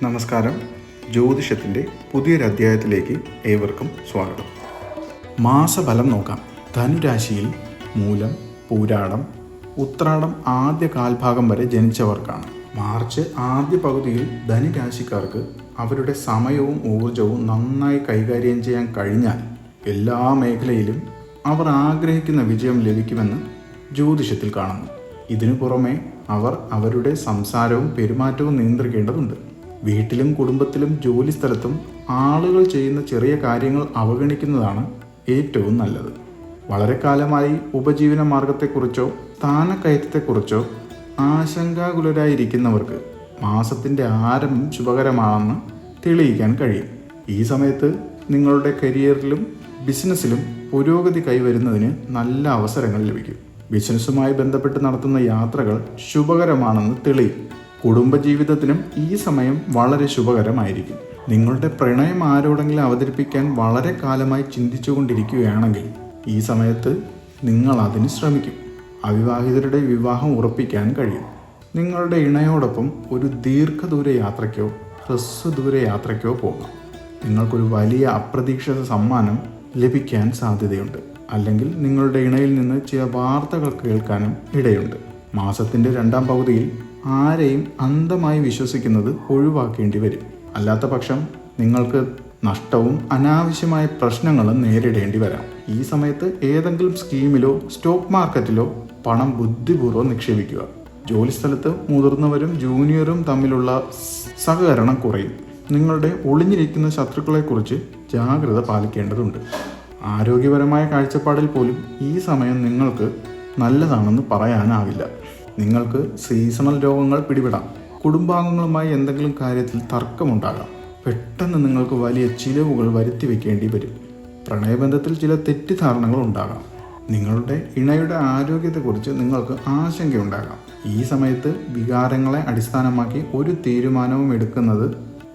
നമസ്കാരം. ജ്യോതിഷത്തിൻ്റെ പുതിയൊരു അധ്യായത്തിലേക്ക് ഏവർക്കും സ്വാഗതം. മാസഫലം നോക്കാം. ധനുരാശിയിൽ മൂലം, പൂരാടം, ഉത്രാടം ആദ്യ കാൽഭാഗം വരെ ജനിച്ചവർക്കാണ്. മാർച്ച് ആദ്യ പകുതിയിൽ ധനുരാശിക്കാർക്ക് അവരുടെ സമയവും ഊർജവും നന്നായി കൈകാര്യം ചെയ്യാൻ കഴിഞ്ഞാൽ എല്ലാ മേഖലയിലും അവർ ആഗ്രഹിക്കുന്ന വിജയം ലഭിക്കുമെന്ന് ജ്യോതിഷത്തിൽ കാണുന്നു. ഇതിനു പുറമെ അവർ അവരുടെ സംസാരവും പെരുമാറ്റവും നിയന്ത്രിക്കേണ്ടതുണ്ട്. വീട്ടിലും കുടുംബത്തിലും ജോലിസ്ഥലത്തും ആളുകൾ ചെയ്യുന്ന ചെറിയ കാര്യങ്ങൾ അവഗണിക്കുന്നതാണ് ഏറ്റവും നല്ലത്. വളരെ കാലമായി ഉപജീവന മാർഗത്തെക്കുറിച്ചോ സ്ഥാനക്കയറ്റത്തെക്കുറിച്ചോ ആശങ്കാകുലരായിരിക്കുന്നവർക്ക് മാസത്തിൻ്റെ ആരംഭം ശുഭകരമാണെന്ന് തെളിയിക്കാൻ കഴിയും. ഈ സമയത്ത് നിങ്ങളുടെ കരിയറിലും ബിസിനസ്സിലും പുരോഗതി കൈവരുന്നതിന് നല്ല അവസരങ്ങൾ ലഭിക്കും. ബിസിനസ്സുമായി ബന്ധപ്പെട്ട് നടത്തുന്ന യാത്രകൾ ശുഭകരമാണെന്ന് തെളിയും. കുടുംബജീവിതത്തിനും ഈ സമയം വളരെ ശുഭകരമായിരിക്കും. നിങ്ങളുടെ പ്രണയം ആരോടെങ്കിലും അവതരിപ്പിക്കാൻ വളരെ കാലമായി ചിന്തിച്ചുകൊണ്ടിരിക്കുകയാണെങ്കിൽ ഈ സമയത്ത് നിങ്ങൾ അതിന് ശ്രമിക്കും. അവിവാഹിതരുടെ വിവാഹം ഉറപ്പിക്കാൻ കഴിയും. നിങ്ങളുടെ ഇണയോടൊപ്പം ഒരു ദീർഘദൂര യാത്രയ്ക്കോ ഹ്രസ്വദൂര യാത്രയ്ക്കോ പോകാം. നിങ്ങൾക്കൊരു വലിയ അപ്രതീക്ഷിത സമ്മാനം ലഭിക്കാൻ സാധ്യതയുണ്ട്. അല്ലെങ്കിൽ നിങ്ങളുടെ ഇണയിൽ നിന്ന് ചില വാർത്തകൾ കേൾക്കാനും ഇടയുണ്ട്. മാസത്തിൻ്റെ രണ്ടാം പകുതിയിൽ ആരെയും അന്ധമായി വിശ്വസിക്കുന്നത് ഒഴിവാക്കേണ്ടി വരും. അല്ലാത്ത പക്ഷം നിങ്ങൾക്ക് നഷ്ടവും അനാവശ്യമായ പ്രശ്നങ്ങളും നേരിടേണ്ടി വരാം. ഈ സമയത്ത് ഏതെങ്കിലും സ്കീമിലോ സ്റ്റോക്ക് മാർക്കറ്റിലോ പണം ബുദ്ധിപൂർവ്വം നിക്ഷേപിക്കുക. ജോലിസ്ഥലത്ത് മുതിർന്നവരും ജൂനിയറും തമ്മിലുള്ള സഹകരണം കുറയും. നിങ്ങളുടെ ഒളിഞ്ഞിരിക്കുന്ന ശത്രുക്കളെക്കുറിച്ച് ജാഗ്രത പാലിക്കേണ്ടതുണ്ട്. ആരോഗ്യപരമായ കാഴ്ചപ്പാടിൽ പോലും ഈ സമയം നിങ്ങൾക്ക് നല്ലതാണെന്ന് പറയാനാവില്ല. നിങ്ങൾക്ക് സീസണൽ രോഗങ്ങൾ പിടിപെടാം. കുടുംബാംഗങ്ങളുമായി എന്തെങ്കിലും കാര്യത്തിൽ തർക്കമുണ്ടാകാം. പെട്ടെന്ന് നിങ്ങൾക്ക് വലിയ ചിലവുകൾ വരുത്തി വയ്ക്കേണ്ടി വരും. പ്രണയബന്ധത്തിൽ ചില തെറ്റിദ്ധാരണകൾ ഉണ്ടാകാം. നിങ്ങളുടെ ഇണയുടെ ആരോഗ്യത്തെക്കുറിച്ച് നിങ്ങൾക്ക് ആശങ്കയുണ്ടാകാം. ഈ സമയത്ത് വികാരങ്ങളെ അടിസ്ഥാനമാക്കി ഒരു തീരുമാനവും എടുക്കുന്നത്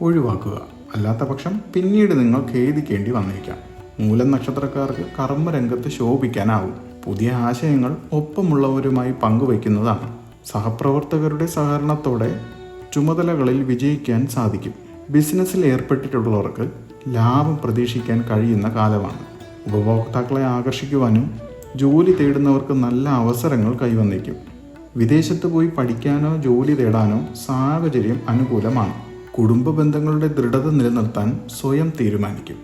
ഒഴിവാക്കുക. അല്ലാത്ത പക്ഷം പിന്നീട് നിങ്ങൾ ഖേദിക്കേണ്ടി വന്നേക്കാം. മൂലം നക്ഷത്രക്കാർക്ക് കർമ്മരംഗത്ത് ശോഭിക്കാനാവും. പുതിയ ആശയങ്ങൾ ഒപ്പമുള്ളവരുമായി പങ്കുവയ്ക്കുന്നതാണ്. സഹപ്രവർത്തകരുടെ സഹകരണത്തോടെ ചുമതലകളിൽ വിജയിക്കാൻ സാധിക്കും. ബിസിനസ്സിൽ ഏർപ്പെട്ടിട്ടുള്ളവർക്ക് ലാഭം പ്രതീക്ഷിക്കാൻ കഴിയുന്ന കാലമാണ്. ഉപഭോക്താക്കളെ ആകർഷിക്കുവാനും ജോലി തേടുന്നവർക്ക് നല്ല അവസരങ്ങൾ കൈവന്നേക്കും. വിദേശത്ത് പോയി പഠിക്കാനോ ജോലി തേടാനോ സാഹചര്യം അനുകൂലമാണ്. കുടുംബ ബന്ധങ്ങളുടെ ദൃഢത നിലനിർത്താൻ സ്വയം തീരുമാനിക്കും.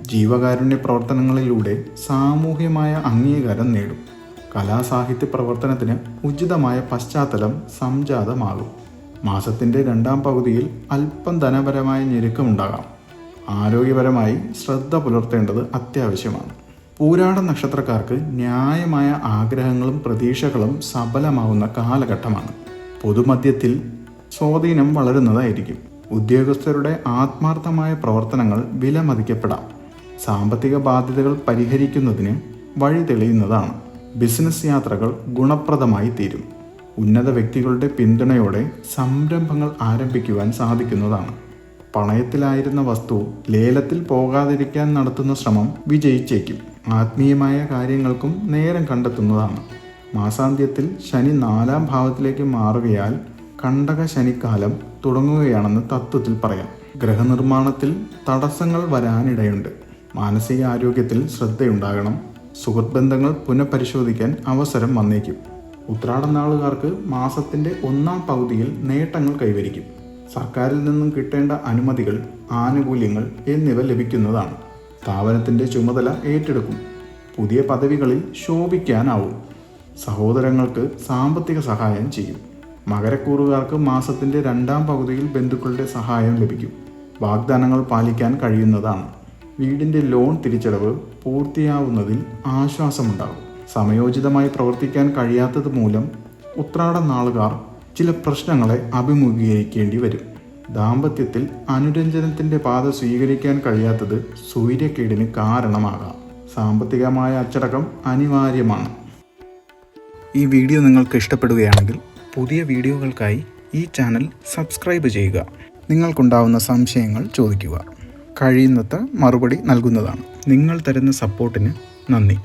ജീവകാരുണ്യ പ്രവർത്തനങ്ങളിലൂടെ സാമൂഹ്യമായ അംഗീകാരം നേടും. കലാസാഹിത്യ പ്രവർത്തനത്തിന് ഉചിതമായ പശ്ചാത്തലം സംജാതമാകും. മാസത്തിൻ്റെ രണ്ടാം പകുതിയിൽ അല്പം ധനപരമായ ഞെരുക്കമുണ്ടാകാം. ആരോഗ്യപരമായി ശ്രദ്ധ പുലർത്തേണ്ടത് അത്യാവശ്യമാണ്. പൂരാട നക്ഷത്രക്കാർക്ക് ന്യായമായ ആഗ്രഹങ്ങളും പ്രതീക്ഷകളും സഫലമാവുന്ന കാലഘട്ടമാണ്. പൊതുമധ്യത്തിൽ സ്വാധീനം വളരുന്നതായിരിക്കും. ഉദ്യോഗസ്ഥരുടെ ആത്മാർത്ഥമായ പ്രവർത്തനങ്ങൾ വിലമതിക്കപ്പെടാം. സാമ്പത്തിക ബാധ്യതകൾ പരിഹരിക്കുന്നതിന് വഴി തെളിയുന്നതാണ്. ബിസിനസ് യാത്രകൾ ഗുണപ്രദമായി തീരും. ഉന്നത വ്യക്തികളുടെ പിന്തുണയോടെ സംരംഭങ്ങൾ ആരംഭിക്കുവാൻ സാധിക്കുന്നതാണ്. പണയത്തിലായിരുന്ന വസ്തു ലേലത്തിൽ പോകാതിരിക്കാൻ നടത്തുന്ന ശ്രമം വിജയിച്ചേക്കും. ആത്മീയമായ കാര്യങ്ങൾക്കും നേരം കണ്ടെത്തുന്നതാണ്. മാസാന്ത്യത്തിൽ ശനി 4ാം ഭാവത്തിലേക്ക് മാറുകയാൽ കണ്ടക ശനിക്കാലം തുടങ്ങുകയാണെന്ന് തത്വത്തിൽ പറയാം. ഗ്രഹനിർമ്മാണത്തിൽ തടസ്സങ്ങൾ വരാനിടയുണ്ട്. മാനസിക ആരോഗ്യത്തിൽ ശ്രദ്ധയുണ്ടാകണം. സുഹൃത്ത് ബന്ധങ്ങൾ പുനഃപരിശോധിക്കാൻ അവസരം വന്നേക്കും. ഉത്രാടം നാളുകാർക്ക് മാസത്തിൻ്റെ 1ാം പകുതിയിൽ നേട്ടങ്ങൾ കൈവരിക്കും. സർക്കാരിൽ നിന്നും കിട്ടേണ്ട അനുമതികൾ, ആനുകൂല്യങ്ങൾ എന്നിവ ലഭിക്കുന്നതാണ്. സ്ഥാപനത്തിൻ്റെ ചുമതല ഏറ്റെടുക്കും. പുതിയ പദവികളിൽ ശോഭിക്കാനാവും. സഹോദരങ്ങൾക്ക് സാമ്പത്തിക സഹായം ചെയ്യും. മകരക്കൂറുകാർക്ക് മാസത്തിൻ്റെ 2ാം പകുതിയിൽ ബന്ധുക്കളുടെ സഹായം ലഭിക്കും. വാഗ്ദാനങ്ങൾ പാലിക്കാൻ കഴിയുന്നതാണ്. വീടിൻ്റെ ലോൺ തിരിച്ചടവ് പൂർത്തിയാവുന്നതിൽ ആശ്വാസമുണ്ടാകും. സമയോചിതമായി പ്രവർത്തിക്കാൻ കഴിയാത്തത് മൂലം ഉത്രാട നാളുകാർ ചില പ്രശ്നങ്ങളെ അഭിമുഖീകരിക്കേണ്ടി വരും. ദാമ്പത്യത്തിൽ അനുരഞ്ജനത്തിൻ്റെ പാത സ്വീകരിക്കാൻ കഴിയാത്തത് സൂര്യക്കേടിന് കാരണമാകാം. സാമ്പത്തികമായ അച്ചടക്കം അനിവാര്യമാണ്. ഈ വീഡിയോ നിങ്ങൾക്ക് ഇഷ്ടപ്പെടുകയാണെങ്കിൽ പുതിയ വീഡിയോകൾക്കായി ഈ ചാനൽ സബ്സ്ക്രൈബ് ചെയ്യുക. നിങ്ങൾക്കുണ്ടാവുന്ന സംശയങ്ങൾ ചോദിക്കുക. കഴിയുന്നത്ര മറുപടി നൽകുന്നതാണ്. നിങ്ങൾ തരുന്ന സപ്പോർട്ടിന് നന്ദി.